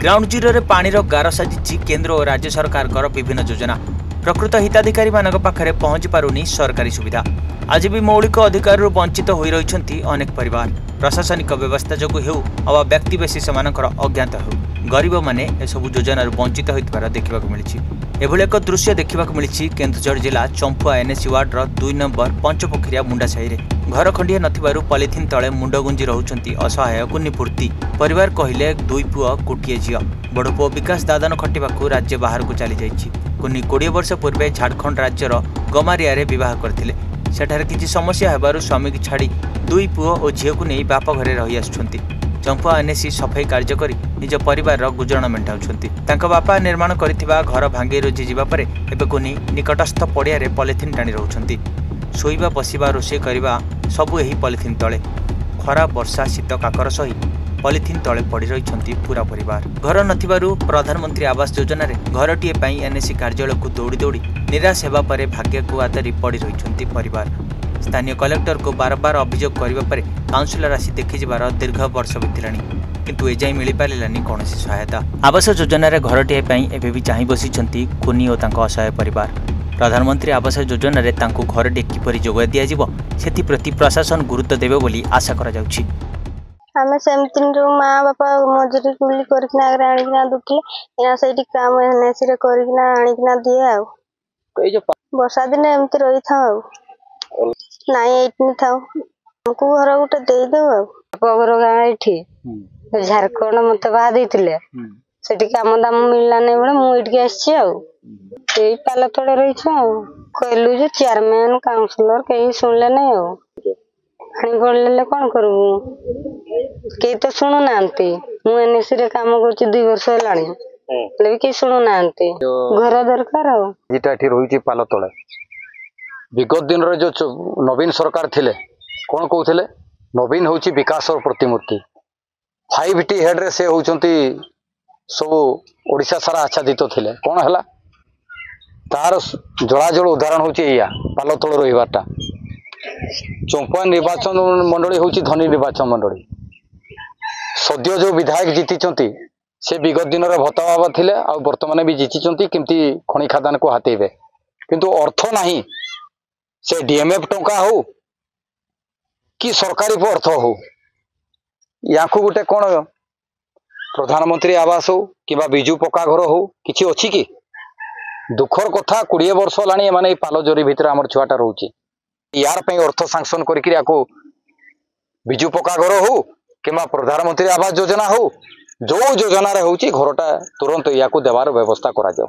Ground zero रे पानीर गार साजिछि केंद्र और राज्य सरकार विभिन्न योजना प्रकृत हिताधिकारी मानक पाखरे पहुंची पारुनी सरकारी सुविधा। आज भी मौलिक अधिकार वंचित हो रही अनेक परिवार। प्रशासनिक व्यवस्था जो हेउ अवा व्यक्ति विशेष मानकर अज्ञात हो गरीब माने एसबु योजना वंचित होइतबार देखा मिली। एभली एक दृश्य देखा मिली केन्दुझर जिला चंपुआ एनएसी वार्डर 2 नंबर पंचपोखरिया मुंडा साही घर खंडिया नथिबारु पॉलिथिन तले मुंड गुंजी रहउछंती असहाय कुन्नीपूर्ति परिवार कहिले 2 पुआ गोटिए झियो। बड़ पुओ विकास दादन खटिबाकू राज्य बाहर को चली जाइछि। कुन्नी 20 वर्ष पूर्वे झारखंड राज्यर गमारिया रे विवाह करथिले। सेठारे किछि समस्या हेबारु स्वामी की छाड़ी 2 पुओ और झियो को नहीं बाप घरे रही आसुछंती। चंपुआ एनएसी सफाई कार्य करी निज परिवार गुजरण मेंटाउछंती। तांका बापा निर्माण करिथिबा घर भांगे रोजी जिबा परे एबे कुनी निकटस्थ पड़िया रे पॉलिथिन टाणी रहउछंती। शोइबा बसिबा रोषे करबा सबु एही पॉलिथिन तले। खरा वर्षा शीत काकर सही पॉलिथिन तले पड़ी रही पूरा परिवार। घर नथिबारु प्रधानमंत्री आवास योजना रे घरटीए पई एनएसी कार्यालय को दौड़ी दौड़ी निराश हेबा परे भाग्य को आतरी पड़ी रही परिवार। स्थानीय कलेक्टर को बार बार अभियोग करबा परे काउंसिलर आसी देखि जिबार दीर्घ वर्ष बीतिलानी किंतु एजाई मिली पारिलानी कोनोसी सहायता। आवास योजना रे घरटीए पई एबे भी चाहि बसिछंती कुनी और तांको असहाय परिवार। प्रधानमंत्री आवास योजना रे तांको घरटी किपरि जोगाई दिया जिवो सेति प्रति प्रशासन गुरुत्व देबे बोली आशा करा जाउछि। आमे सेमती माँ बापा मजूरी कुली करकिना आनिकिना दुखले या सेठी काम एनएसी रे करकिना आनिकिना दिए आ वर्षा दिन एमती रही था नाई एटनी था हमको घर गोटे दे दो घर गाँ एठी झारखंड मत बाहा देथिले सेठी काम दाम मिलला नै बळे मु एठी आछि आ एई पाला तळे रही छ कहलु जे चेयरमैन काउंसिलर केही सुनले नै आ हणी बोलले कोन करबू के तो सुनु नांती मु एनएसी रे काम करछि 2 वर्ष लाणी लेबे के सुनु नांती घर दरकार आ इटा एठी रहिछि पाला तळे। विगत दिन रे जो नवीन सरकार थिले कोन कहउथिले नवीन होछि विकास और प्रतिमूर्ति 5T हेड रे से होचंती सब ओडिसा सारा आच्छादित थिले कोन हला तार जड़ाजड़ उदाहरण होछि एया पाला तळे रहिबाटा। चंपुआ निर्वाचन मंडली होछि धनी निर्वाचन मंडली सद्य जो विधायक जीति से विगत दिन रे भत्ता बाबा थिले आ वर्तमान भी जीति केमती खणी खादान को हातेबे किंतु अर्थ नाही से डीएमएफ टंका हो कि सरकारी अर्थ हो या गोटे कौन प्रधानमंत्री आवास हो कि बिजु पक्का घर हो किसी अच्छी कि दुखर कथा 20 वर्ष लानी माने पालो जोरी भितर आमर छुआटा रोचे यार पे अर्थ सांक्शन करके बिजु पक्का घर हो कि प्रधानमंत्री आवास योजना हो जो योजना रे होची घरटा तुरंत या देवार व्यवस्था करा जाओ।